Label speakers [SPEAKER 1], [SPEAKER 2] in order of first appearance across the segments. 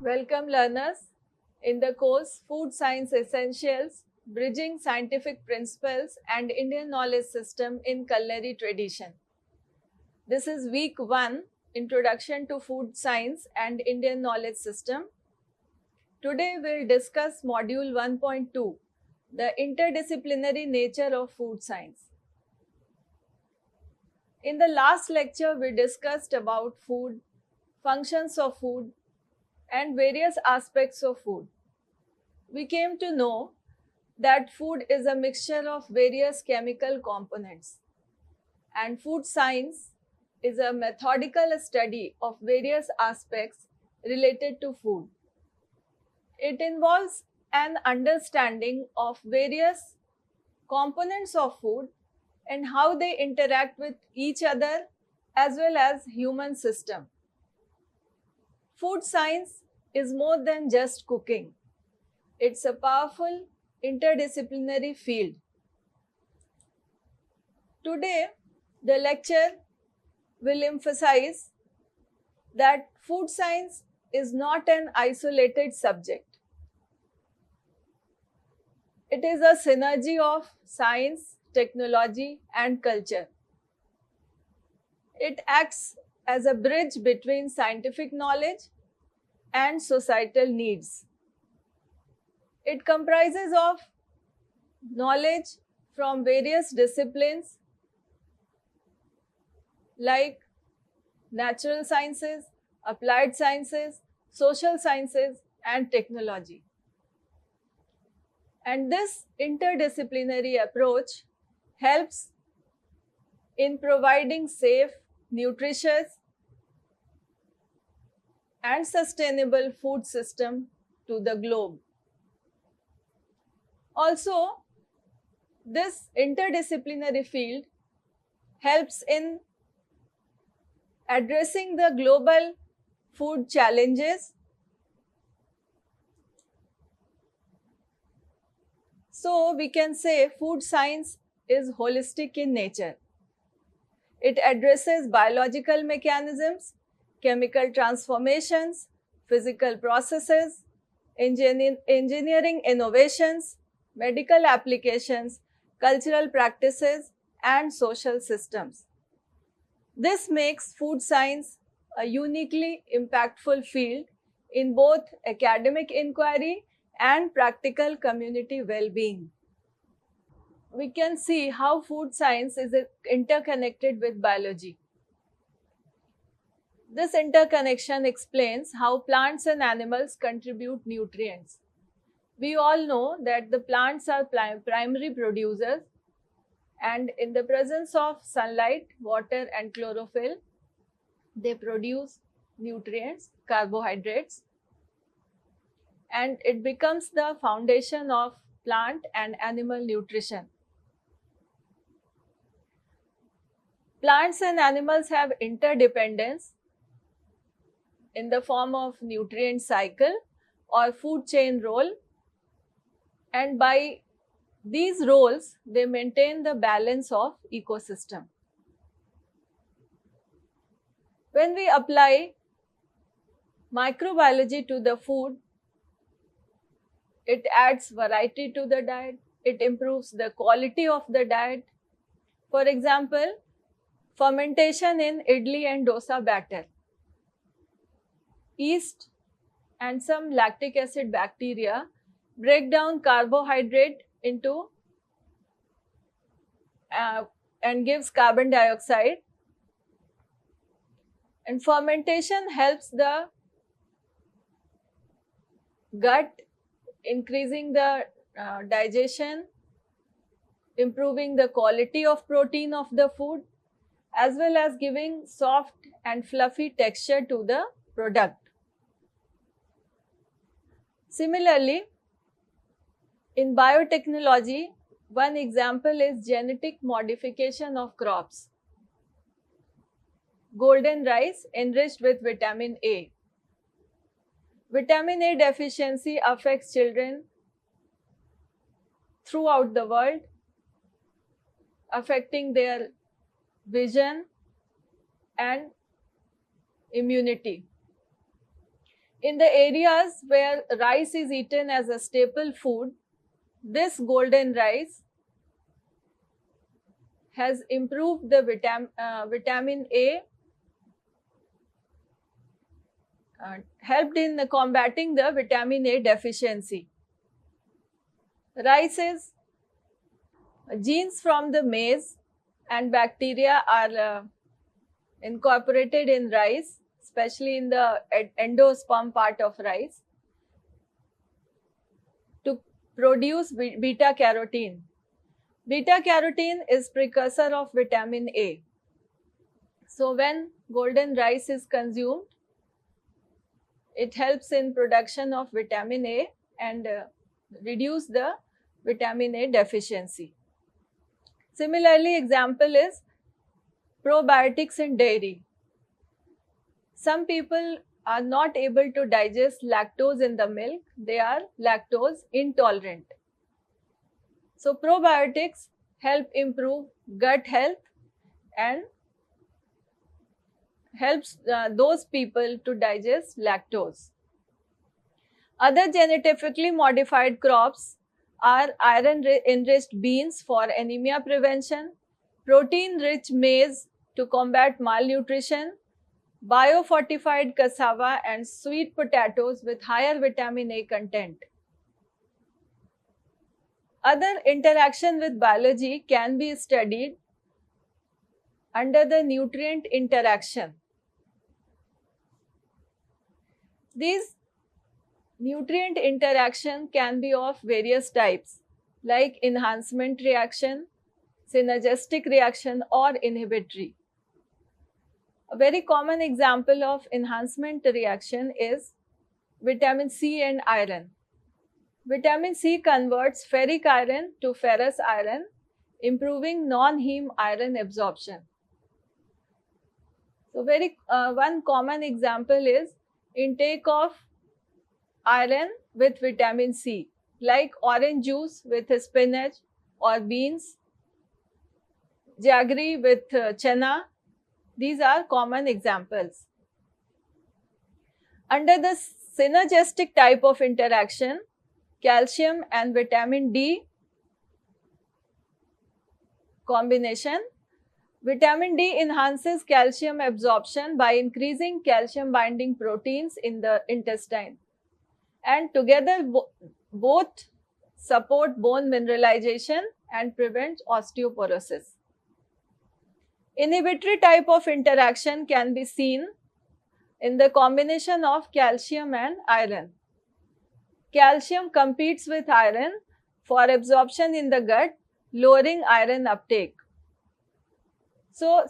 [SPEAKER 1] Welcome learners. In the course Food Science Essentials, Bridging Scientific Principles and Indian Knowledge System in Culinary Tradition. This is week 1, Introduction to Food Science and Indian Knowledge System. Today we'll discuss module 1.2, the interdisciplinary nature of food science. In the last lecture we discussed about food, functions of food, and various aspects of food. We came to know that food is a mixture of various chemical components, and food science is a methodical study of various aspects related to food. It involves an understanding of various components of food and how they interact with each other as well as human system. Food science is more than just cooking. It's a powerful interdisciplinary field. Today, the lecture will emphasize that food science is not an isolated subject. It is a synergy of science, technology, and culture. It acts as a bridge between scientific knowledge and societal needs. It comprises of knowledge from various disciplines like natural sciences, applied sciences, social sciences, and technology. And this interdisciplinary approach helps in providing safe, nutritious, and sustainable food system to the globe. Also, this interdisciplinary field helps in addressing the global food challenges. So, we can say food science is holistic in nature. It addresses biological mechanisms, chemical transformations, physical processes, engineering innovations, medical applications, cultural practices, and social systems. This makes food science a uniquely impactful field in both academic inquiry and practical community well-being. We can see how food science is interconnected with biology. This interconnection explains how plants and animals contribute nutrients. We all know that the plants are primary producers, and in the presence of sunlight, water, and chlorophyll, they produce nutrients, carbohydrates, and it becomes the foundation of plant and animal nutrition. Plants and animals have interdependence in the form of nutrient cycle or food chain role, and by these roles they maintain the balance of ecosystem. When we apply microbiology to the food, it adds variety to the diet, it improves the quality of the diet. For example, fermentation in idli and dosa batter. Yeast and some lactic acid bacteria break down carbohydrate into and gives carbon dioxide, and fermentation helps the gut, increasing the digestion, improving the quality of protein of the food, as well as giving soft and fluffy texture to the product. Similarly, in biotechnology, one example is genetic modification of crops. Golden rice enriched with vitamin A. Vitamin A deficiency affects children throughout the world, affecting their vision and immunity. In the areas where rice is eaten as a staple food, this golden rice has improved the vitamin A, helped in combating the vitamin A deficiency. Rices, genes from the maize and bacteria are incorporated in rice, especially in the endosperm part of rice, to produce beta carotene. Beta carotene is precursor of vitamin A. So when golden rice is consumed, it helps in production of vitamin A and reduce the vitamin A deficiency. Similarly, example is probiotics in dairy. Some people are not able to digest lactose in the milk. They are lactose intolerant. So probiotics help improve gut health and helps those people to digest lactose. Other genetically modified crops are iron-enriched beans for anemia prevention, protein-rich maize to combat malnutrition, biofortified cassava and sweet potatoes with higher vitamin A content. Other interaction with biology can be studied under the nutrient interaction. These nutrient interaction can be of various types like enhancement reaction, synergistic reaction or inhibitory. A very common example of enhancement reaction is vitamin C and iron. Vitamin C converts ferric iron to ferrous iron, improving non-heme iron absorption. So one common example is intake of iron with vitamin C, like orange juice with spinach or beans, jaggery with chana. These are common examples. Under the synergistic type of interaction, calcium and vitamin D combination, vitamin D enhances calcium absorption by increasing calcium binding proteins in the intestine, and together both support bone mineralization and prevent osteoporosis. Inhibitory type of interaction can be seen in the combination of calcium and iron. Calcium competes with iron for absorption in the gut, lowering iron uptake. So,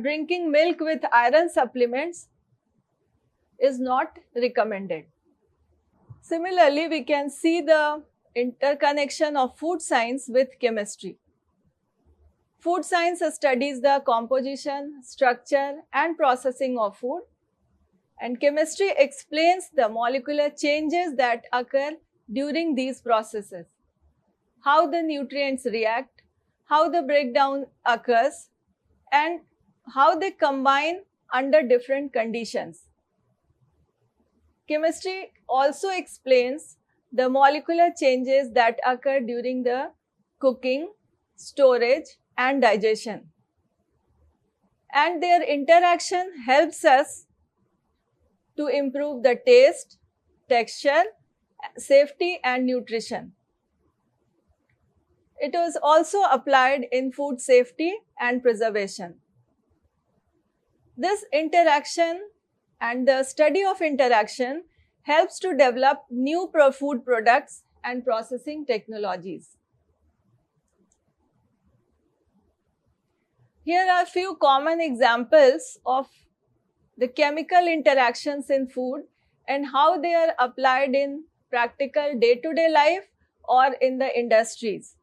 [SPEAKER 1] drinking milk with iron supplements is not recommended. Similarly, we can see the interconnection of food science with chemistry. Food science studies the composition, structure, and processing of food, and chemistry explains the molecular changes that occur during these processes, how the nutrients react, how the breakdown occurs, and how they combine under different conditions. Chemistry also explains the molecular changes that occur during the cooking, storage, and digestion. And their interaction helps us to improve the taste, texture, safety, and nutrition. It was also applied in food safety and preservation. This interaction and the study of interaction helps to develop new food products and processing technologies. Here are a few common examples of the chemical interactions in food and how they are applied in practical day-to-day life or in the industries.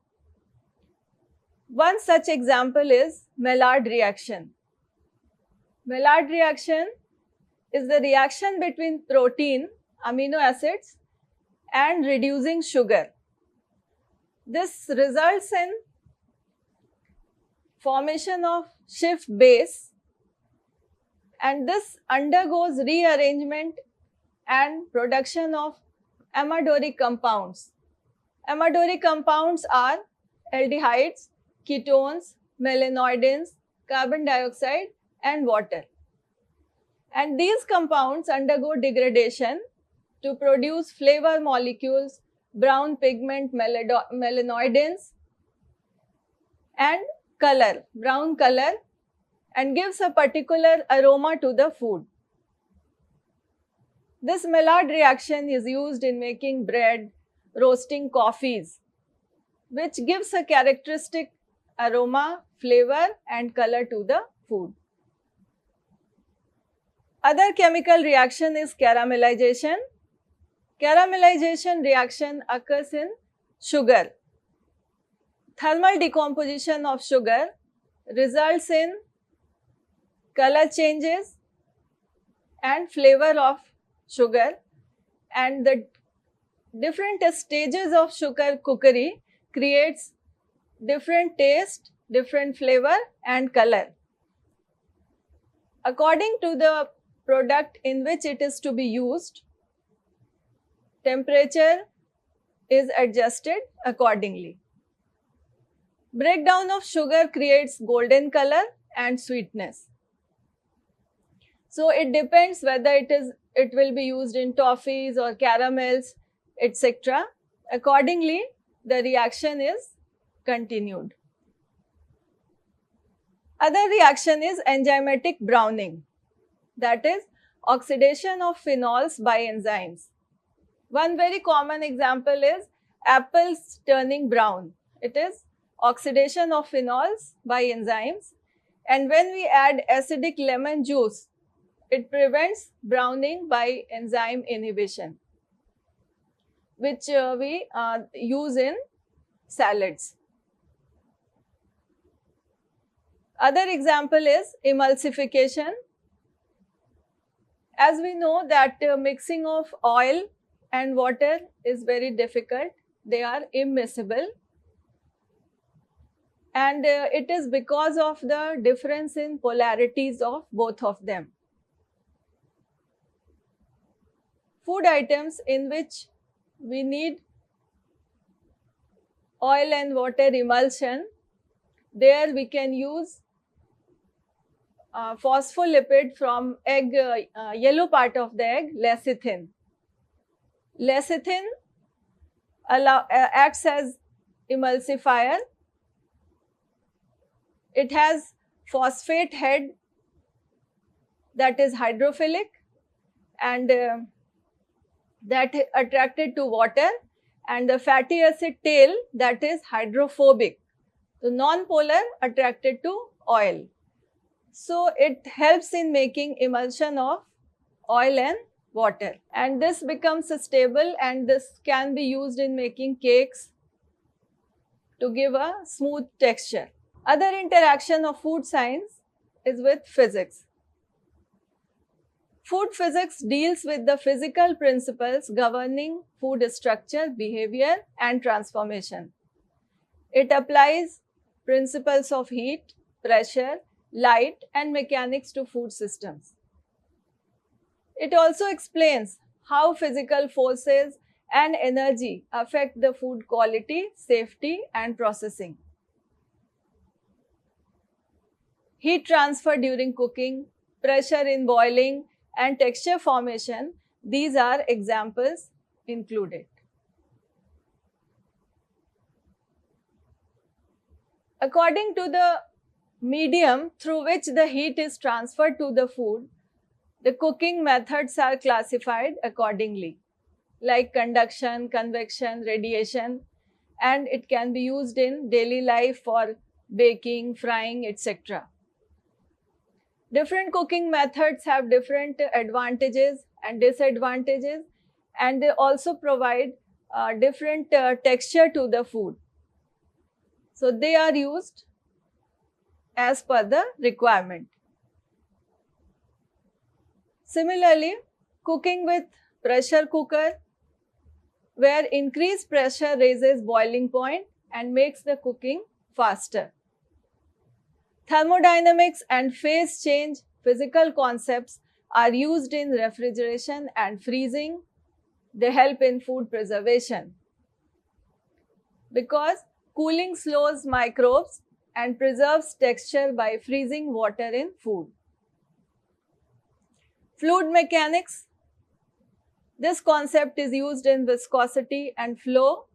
[SPEAKER 1] One such example is Maillard reaction. Maillard reaction is the reaction between protein, amino acids, and reducing sugar. This results in formation of Schiff base, and this undergoes rearrangement and production of amadoric compounds. Amadoric compounds are aldehydes, ketones, melanoidins, carbon dioxide, and water. And these compounds undergo degradation to produce flavor molecules, brown pigment melanoidins, and color, brown color, and gives a particular aroma to the food. This Maillard reaction is used in making bread, roasting coffees, which gives a characteristic aroma, flavor, and color to the food. Other chemical reaction is caramelization. Caramelization reaction occurs in sugar. Thermal decomposition of sugar results in color changes and flavor of sugar, and the different stages of sugar cookery creates different taste, different flavor and color. According to the product in which it is to be used, temperature is adjusted accordingly. Breakdown of sugar creates golden color and sweetness. So it depends whether it will be used in toffees or caramels, etc. Accordingly, the reaction is continued. Other reaction is enzymatic browning, that is oxidation of phenols by enzymes. One very common example is apples turning brown. It is oxidation of phenols by enzymes, and when we add acidic lemon juice, it prevents browning by enzyme inhibition, which we use in salads. Other example is emulsification. As we know that mixing of oil and water is very difficult, they are immiscible, and it is because of the difference in polarities of both of them. Food items in which we need oil and water emulsion, there we can use phospholipid from egg, yellow part of the egg, lecithin. Lecithin acts as emulsifier. It has phosphate head that is hydrophilic, and that attracted to water, and the fatty acid tail that is hydrophobic. So non-polar attracted to oil. So it helps in making emulsion of oil and water, and this becomes stable, and this can be used in making cakes to give a smooth texture. Other interaction of food science is with physics. Food physics deals with the physical principles governing food structure, behavior, and transformation. It applies principles of heat, pressure, light, and mechanics to food systems. It also explains how physical forces and energy affect the food quality, safety, and processing. Heat transfer during cooking, pressure in boiling, and texture formation, these are examples included. According to the medium through which the heat is transferred to the food, the cooking methods are classified accordingly, like conduction, convection, radiation, and it can be used in daily life for baking, frying, etc. Different cooking methods have different advantages and disadvantages, and they also provide different texture to the food. So they are used as per the requirement. Similarly, cooking with pressure cooker, where increased pressure raises boiling point and makes the cooking faster. Thermodynamics and phase change physical concepts are used in refrigeration and freezing. They help in food preservation because cooling slows microbes and preserves texture by freezing water in food. Fluid mechanics. This concept is used in viscosity and flow,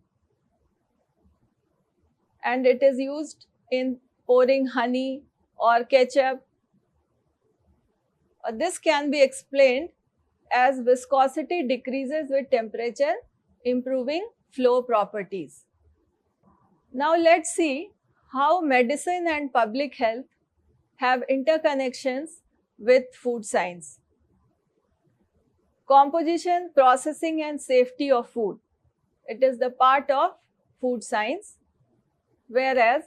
[SPEAKER 1] and it is used in pouring honey or ketchup. This can be explained as viscosity decreases with temperature, improving flow properties. Now let's see how medicine and public health have interconnections with food science. Composition, processing and safety of food. It is the part of food science, whereas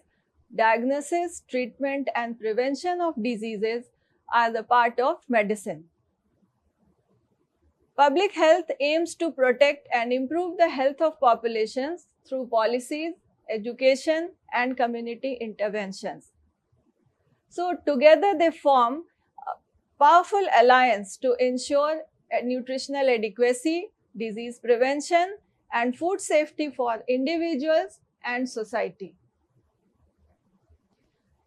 [SPEAKER 1] diagnosis, treatment and prevention of diseases are the part of medicine. Public health aims to protect and improve the health of populations through policies, education and community interventions. So together they form a powerful alliance to ensure nutritional adequacy, disease prevention and food safety for individuals and society.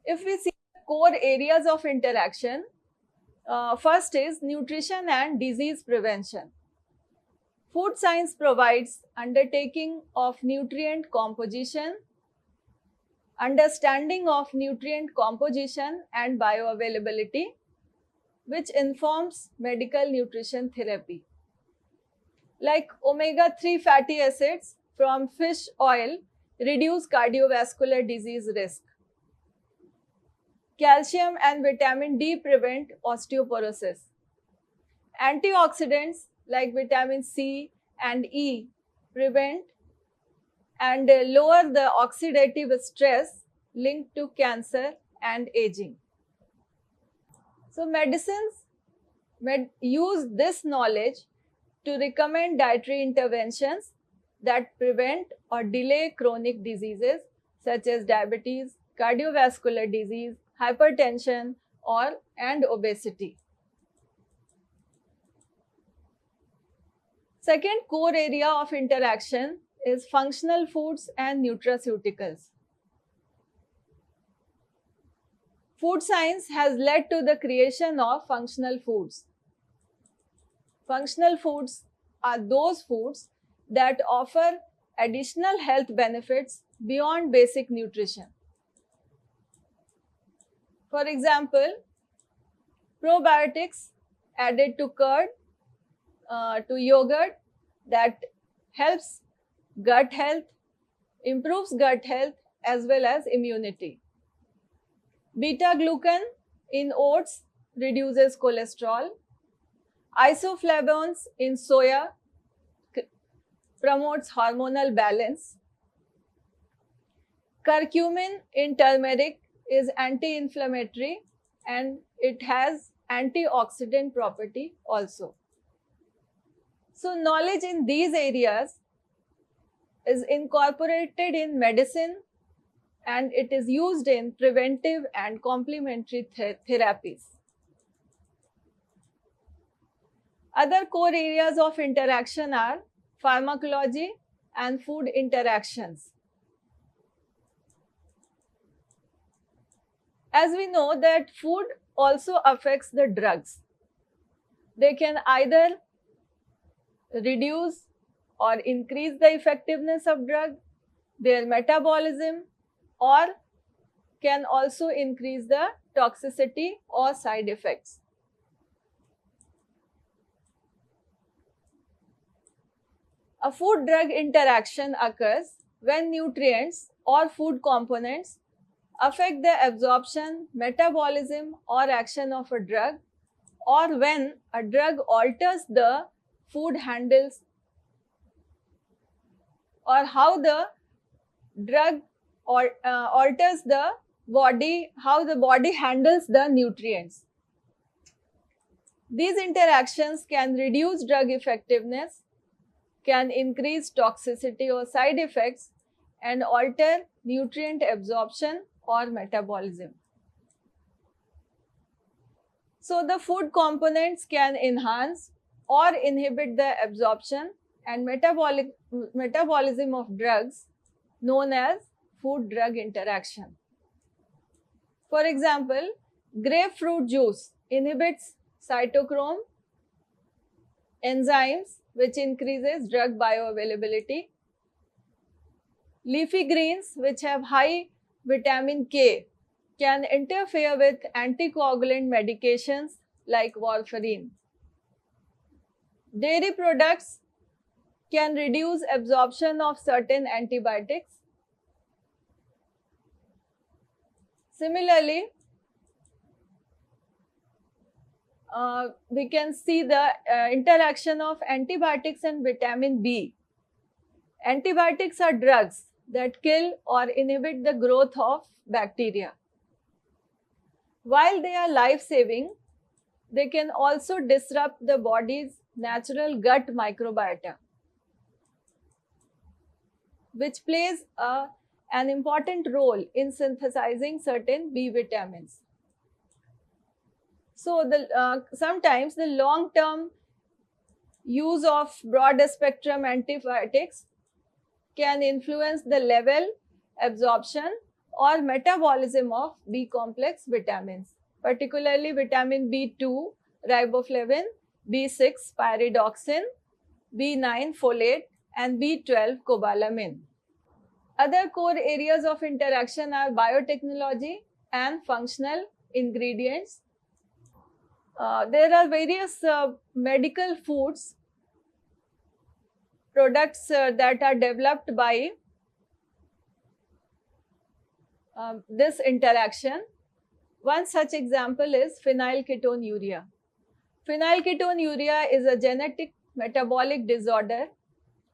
[SPEAKER 1] If we see core areas of interaction, first is nutrition and disease prevention. Food science provides undertaking of nutrient composition, understanding of nutrient composition and bioavailability, which informs medical nutrition therapy. Like omega-3 fatty acids from fish oil reduce cardiovascular disease risk. Calcium and vitamin D prevent osteoporosis. Antioxidants like vitamin C and E prevent and lower the oxidative stress linked to cancer and aging. So medicines use this knowledge to recommend dietary interventions that prevent or delay chronic diseases such as diabetes, cardiovascular disease, hypertension and obesity. Second core area of interaction is functional foods and nutraceuticals. Food science has led to the creation of functional foods. Functional foods are those foods that offer additional health benefits beyond basic nutrition. For example, probiotics added to curd, to yogurt, that helps gut health, improves gut health as well as immunity. Beta-glucan in oats reduces cholesterol. Isoflavones in soya promotes hormonal balance. Curcumin in turmeric is anti-inflammatory and it has antioxidant property also. So knowledge in these areas is incorporated in medicine and it is used in preventive and complementary therapies. Other core areas of interaction are pharmacology and food interactions. As we know that food also affects the drugs. They can either reduce or increase the effectiveness of drug, their metabolism, or can also increase the toxicity or side effects. A food-drug interaction occurs when nutrients or food components affect the absorption, metabolism or action of a drug, or when a drug alters the food handles or how the drug alters the body, how the body handles the nutrients. These interactions can reduce drug effectiveness, can increase toxicity or side effects, and alter nutrient absorption or metabolism. So the food components can enhance or inhibit the absorption and metabolism of drugs known as food-drug interaction. For example, grapefruit juice inhibits cytochrome enzymes which increases drug bioavailability. Leafy greens which have high vitamin K can interfere with anticoagulant medications like warfarin. Dairy products can reduce absorption of certain antibiotics. Similarly, we can see the interaction of antibiotics and vitamin B. Antibiotics are drugs that kill or inhibit the growth of bacteria. While they are life-saving, they can also disrupt the body's natural gut microbiota, which plays an important role in synthesizing certain B vitamins. So, sometimes the long-term use of broad-spectrum antibiotics can influence the level, absorption, or metabolism of B complex vitamins, particularly vitamin B2, riboflavin, B6, pyridoxine, B9, folate, and B12, cobalamin. Other core areas of interaction are biotechnology and functional ingredients. There are various medical foods products that are developed by this interaction. One such example is phenylketonuria. Phenylketonuria is a genetic metabolic disorder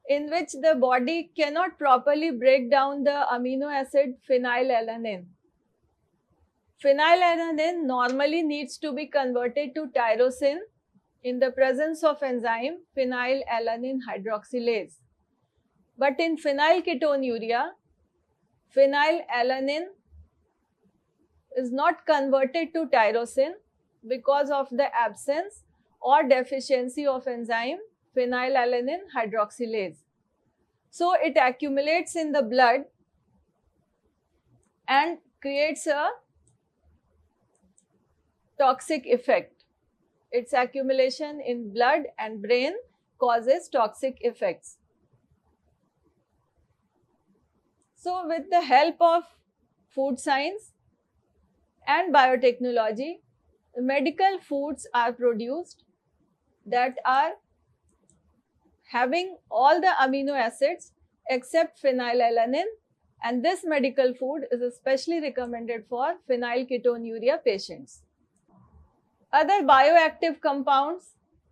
[SPEAKER 1] in which the body cannot properly break down the amino acid phenylalanine. Phenylalanine normally needs to be converted to tyrosine in the presence of enzyme phenylalanine hydroxylase. But in phenylketonuria, phenylalanine is not converted to tyrosine because of the absence or deficiency of enzyme phenylalanine hydroxylase. So it accumulates in the blood and creates a toxic effect. Its accumulation in blood and brain causes toxic effects. So with the help of food science and biotechnology, medical foods are produced that are having all the amino acids except phenylalanine, and this medical food is especially recommended for phenylketonuria patients. Other bioactive compounds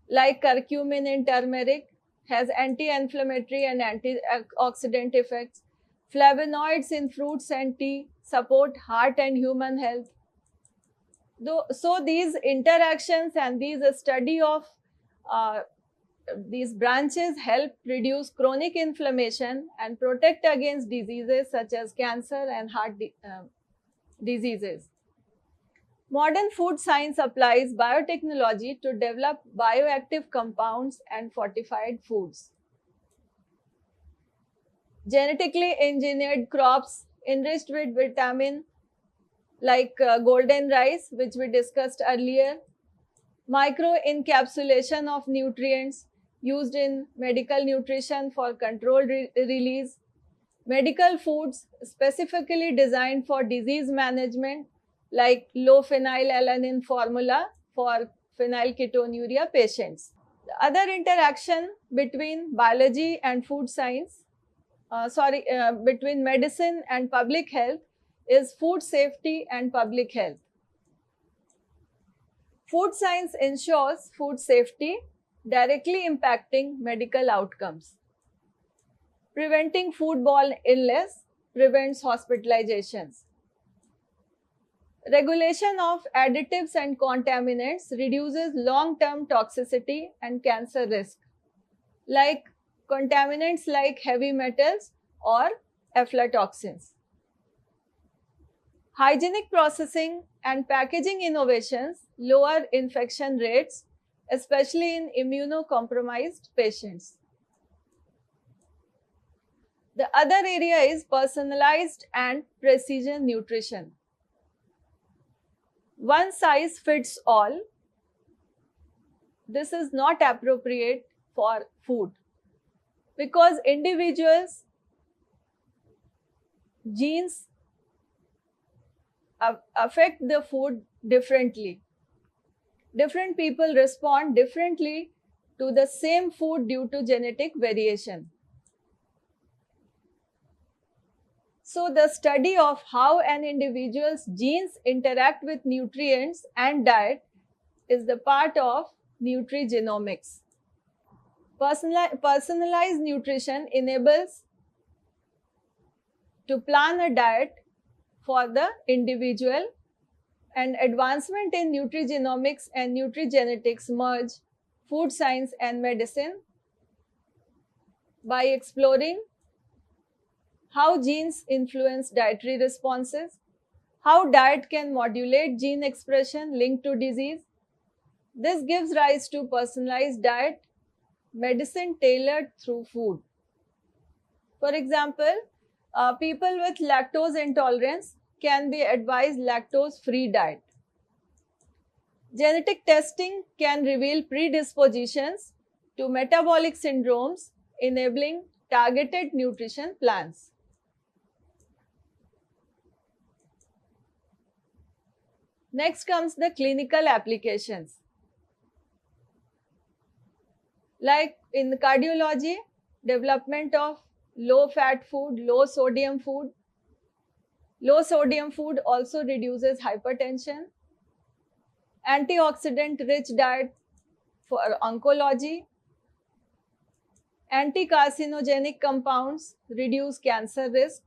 [SPEAKER 1] like curcumin in turmeric has anti-inflammatory and antioxidant effects. Flavonoids in fruits and tea support heart and human health. So these interactions and these study of these branches help reduce chronic inflammation and protect against diseases such as cancer and heart diseases. Modern food science applies biotechnology to develop bioactive compounds and fortified foods. Genetically engineered crops enriched with vitamin like golden rice, which we discussed earlier, micro-encapsulation of nutrients used in medical nutrition for controlled release, medical foods specifically designed for disease management like low phenylalanine formula for phenylketonuria patients. The other interaction between biology and food science, between medicine and public health is food safety and public health. Food science ensures food safety, directly impacting medical outcomes. Preventing foodborne illness prevents hospitalizations. Regulation of additives and contaminants reduces long-term toxicity and cancer risk, like contaminants like heavy metals or aflatoxins. Hygienic processing and packaging innovations lower infection rates, especially in immunocompromised patients. The other area is personalized and precision nutrition. One size fits all. This is not appropriate for food because individuals' genes affect the food differently. Different people respond differently to the same food due to genetic variation. So, the study of how an individual's genes interact with nutrients and diet is the part of nutrigenomics. Personalized nutrition enables to plan a diet for the individual, and advancement in nutrigenomics and nutrigenetics merge food science and medicine by exploring how genes influence dietary responses, how diet can modulate gene expression linked to disease. This gives rise to personalized diet medicine tailored through food. For example, people with lactose intolerance can be advised lactose-free diet. Genetic testing can reveal predispositions to metabolic syndromes, enabling targeted nutrition plans. Next comes the clinical applications. Like in cardiology, development of low-fat food, low-sodium food. Low-sodium food also reduces hypertension. Antioxidant-rich diet for oncology. Anti-carcinogenic compounds reduce cancer risk.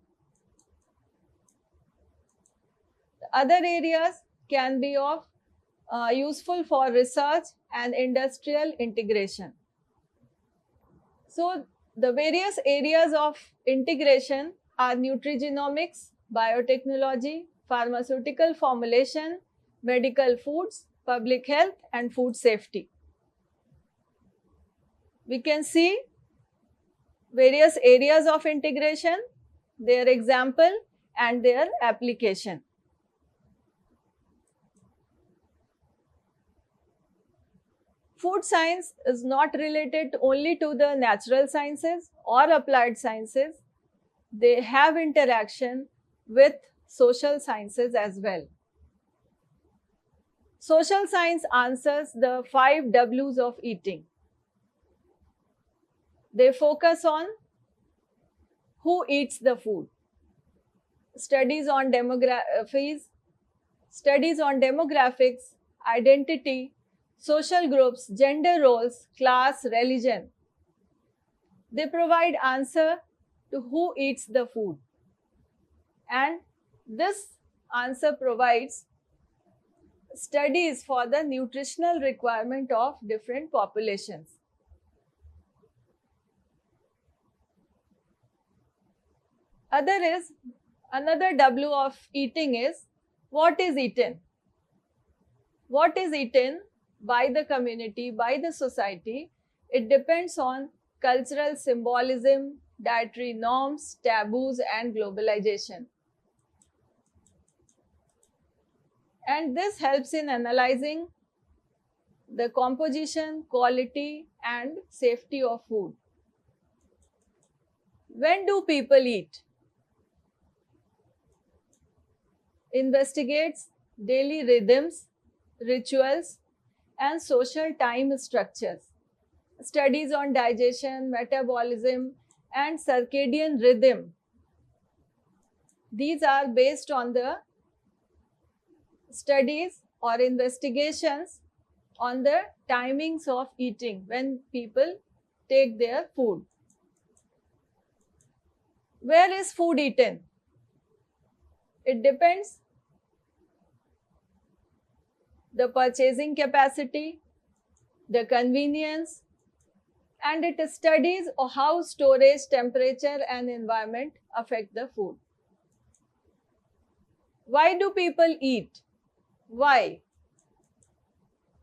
[SPEAKER 1] The other areas can be of useful for research and industrial integration. So, the various areas of integration are nutrigenomics, biotechnology, pharmaceutical formulation, medical foods, public health, and food safety. We can see various areas of integration, their example, and their application. Food science is not related only to the natural sciences or applied sciences. They have interaction with social sciences as well. Social science answers the 5 W's of eating. They focus on who eats the food. Studies on demographics, identity, social groups, gender roles, class, religion. They provide answer to who eats the food. And this answer provides studies for the nutritional requirement of different populations. Another W of eating is what is eaten. What is eaten by the community, by the society, it depends on cultural symbolism, dietary norms, taboos, and globalization. And this helps in analyzing the composition, quality, and safety of food. When do people eat? Investigates daily rhythms, rituals, and social time structures. Studies on digestion, metabolism, and circadian rhythm. These are based on the studies or investigations on the timings of eating when people take their food. Where is food eaten? It depends the purchasing capacity, the convenience, and it studies how storage, temperature, and environment affect the food. Why do people eat? Why?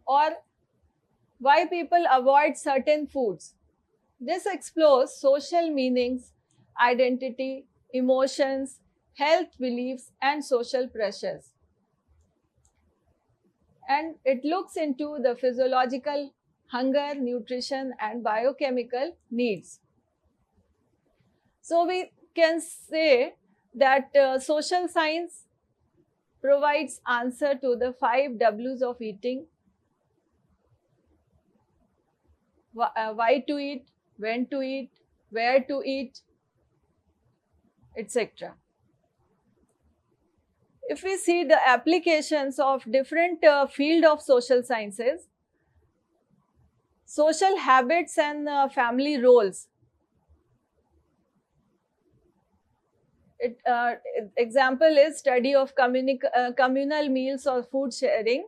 [SPEAKER 1] or why people avoid certain foods. This explores social meanings, identity, emotions, health beliefs, and social pressures. And it looks into the physiological hunger, nutrition, and biochemical needs. So we can say that social science provides answer to the 5 W's of eating: why to eat, when to eat, where to eat, etc. If we see the applications of different field of social sciences, social habits and family roles. Example is study of communal meals or food sharing.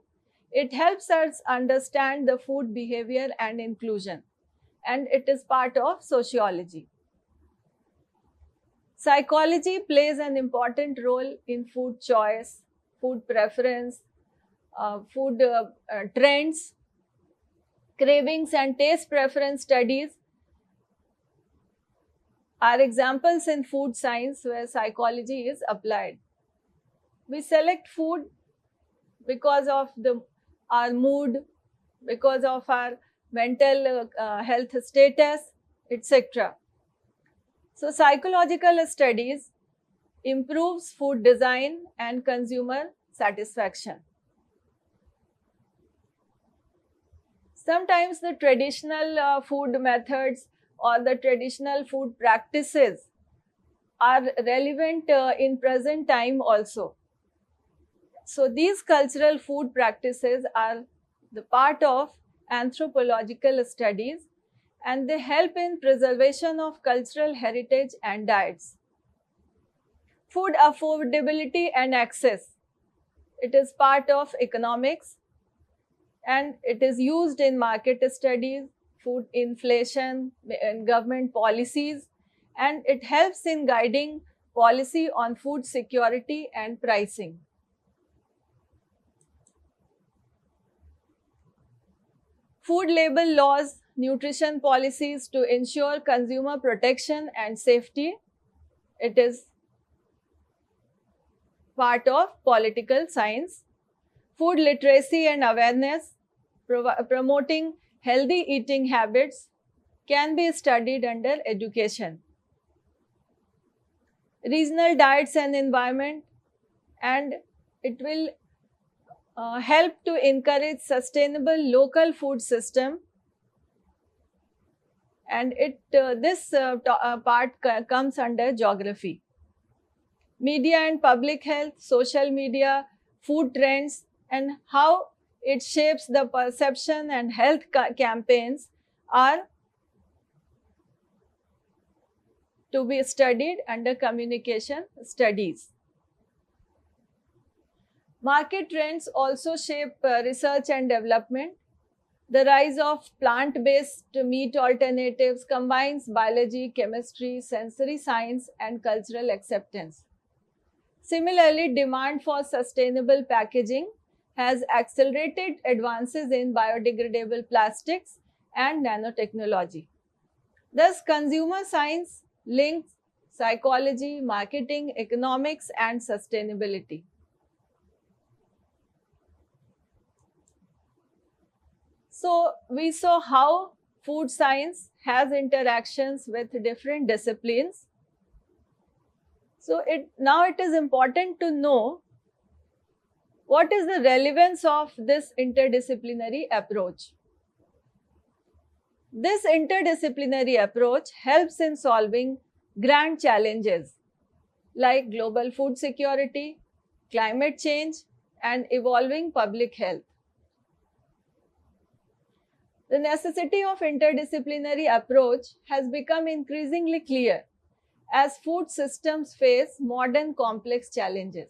[SPEAKER 1] It helps us understand the food behavior and inclusion, and it is part of sociology. Psychology plays an important role in food choice, food preference, food trends, cravings, and taste preference studies are examples in food science where psychology is applied. We select food because of our mood, because of our mental health status, etc. So psychological studies improves food design and consumer satisfaction. Sometimes the traditional food methods or the traditional food practices are relevant in present time also. So these cultural food practices are the part of anthropological studies, and they help in preservation of cultural heritage and diets. Food affordability and access. It is part of economics, and it is used in market studies, food inflation, and government policies, and it helps in guiding policy on food security and pricing. Food label laws, nutrition policies to ensure consumer protection and safety. It is part of political science. Food literacy and awareness, promoting healthy eating habits, can be studied under education. Regional diets and environment, and it will help to encourage sustainable local food system, and this part comes under geography. Media and public health, social media, food trends, and how it shapes the perception and health campaigns are to be studied under communication studies. Market trends also shape research and development. The rise of plant-based meat alternatives combines biology, chemistry, sensory science, and cultural acceptance. Similarly, demand for sustainable packaging has accelerated advances in biodegradable plastics and nanotechnology. Thus, consumer science links psychology, marketing, economics, and sustainability. So, we saw how food science has interactions with different disciplines. So, now it is important to know what is the relevance of this interdisciplinary approach. This interdisciplinary approach helps in solving grand challenges like global food security, climate change, and evolving public health. The necessity of interdisciplinary approach has become increasingly clear as food systems face modern complex challenges.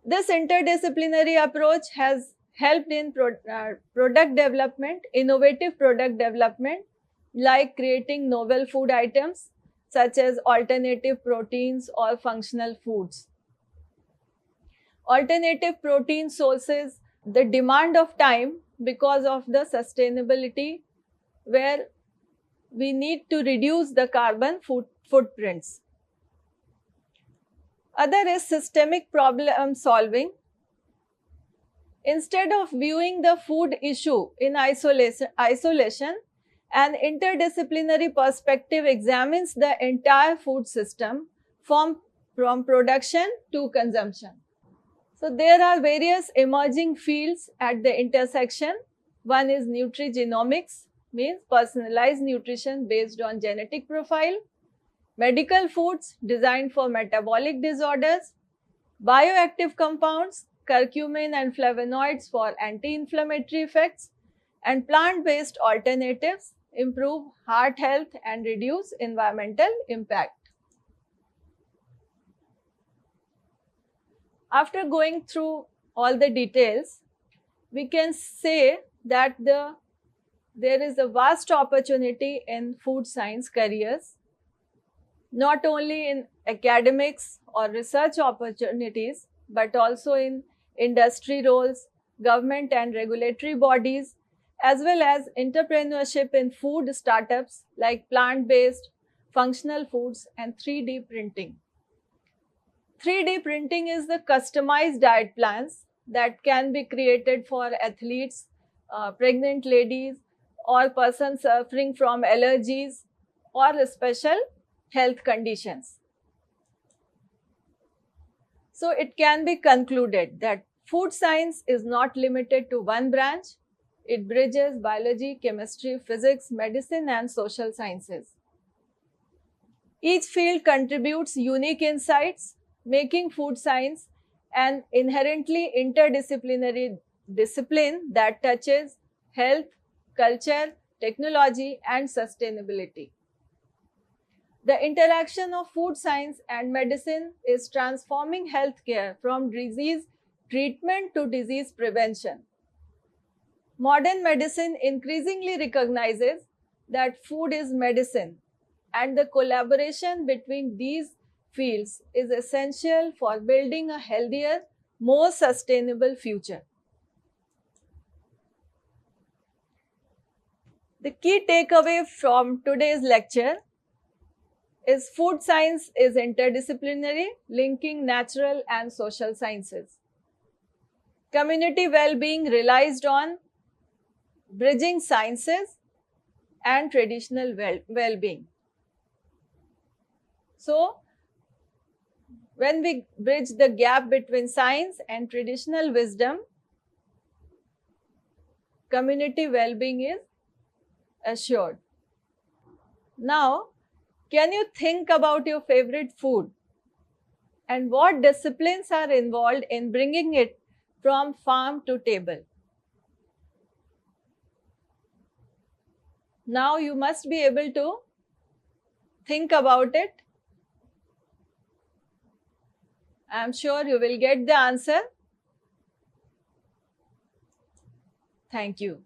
[SPEAKER 1] This interdisciplinary approach has helped in product development, innovative product development, like creating novel food items such as alternative proteins or functional foods. alternative protein sources, the demand of time because of the sustainability, where we need to reduce the carbon footprints. Other is systemic problem solving. Instead of viewing the food issue in isolation, an interdisciplinary perspective examines the entire food system from production to consumption. So there are various emerging fields at the intersection. One is nutrigenomics, means personalized nutrition based on genetic profile. Medical foods designed for metabolic disorders. Bioactive compounds, curcumin and flavonoids for anti-inflammatory effects. And plant-based alternatives improve heart health and reduce environmental impact. After going through all the details, we can say that there is a vast opportunity in food science careers, not only in academics or research opportunities, but also in industry roles, government and regulatory bodies, as well as entrepreneurship in food startups like plant-based, functional foods, and 3D printing. 3D printing is the customized diet plans that can be created for athletes, pregnant ladies, or persons suffering from allergies or special health conditions. So it can be concluded that food science is not limited to one branch. It bridges biology, chemistry, physics, medicine, and social sciences. Each field contributes unique insights, making food science an inherently interdisciplinary discipline that touches health, culture, technology, and sustainability. The interaction of food science and medicine is transforming healthcare from disease treatment to disease prevention. Modern medicine increasingly recognizes that food is medicine, and the collaboration between these fields is essential for building a healthier, more sustainable future. The key takeaway from today's lecture is food science is interdisciplinary, linking natural and social sciences. Community well-being relies on bridging sciences and traditional well-being. So, when we bridge the gap between science and traditional wisdom, community well-being is assured. Now, can you think about your favorite food and what disciplines are involved in bringing it from farm to table? Now you must be able to think about it. I am sure you will get the answer. Thank you.